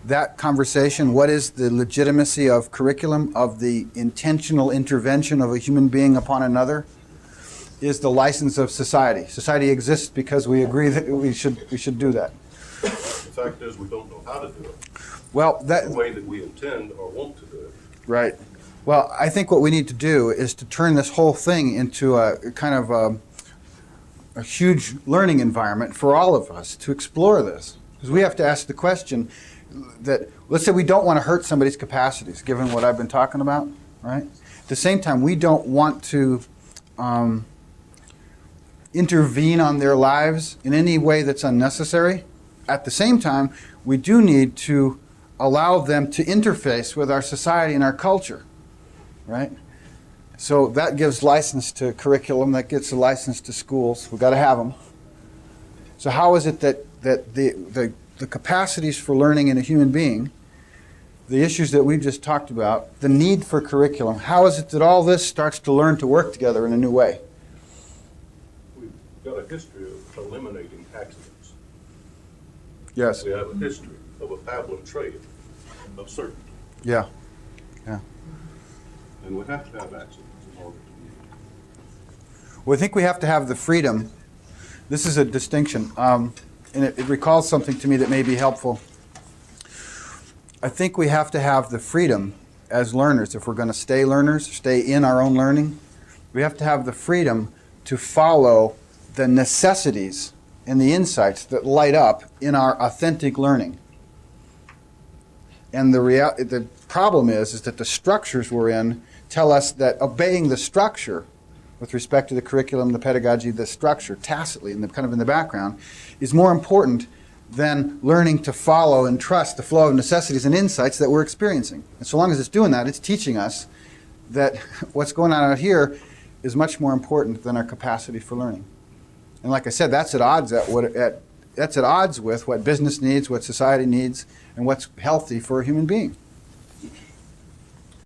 that conversation, what is the legitimacy of curriculum, of the intentional intervention of a human being upon another, is the license of society. Society exists because we agree that we should do that. The fact is, we don't know how to do it. Well, The way that we intend or want to do it. right. Well, I think what we need to do is to turn this whole thing into a kind of a huge learning environment for all of us to explore this. Because we have to ask the question that, let's say we don't want to hurt somebody's capacities, given what I've been talking about, right? At the same time, we don't want to intervene on their lives in any way that's unnecessary. At the same time, we do need to allow them to interface with our society and our culture, right? So that gives license to curriculum, that gets a license to schools. We've got to have them. So how is it that the capacities for learning in a human being, the issues that we've just talked about, the need for curriculum, how is it that all this starts to learn to work together in a new way? We've got a history of eliminating accidents. Yes. We have a history of a Pavlov trade of certainty. Yeah. Yeah. And we have to have accidents in order to Well, I think we have to have the freedom. This is a distinction, and it recalls something to me that may be helpful. I think we have to have the freedom as learners, if we're going to stay learners, stay in our own learning, we have to have the freedom to follow the necessities and the insights that light up in our authentic learning. And the problem is that the structures we're in tell us that obeying the structure with respect to the curriculum, the pedagogy, the structure, tacitly, in the background, is more important than learning to follow and trust the flow of necessities and insights that we're experiencing. And so long as it's doing that, it's teaching us that what's going on out here is much more important than our capacity for learning. And like I said, that's at odds with what business needs, what society needs, and what's healthy for a human being.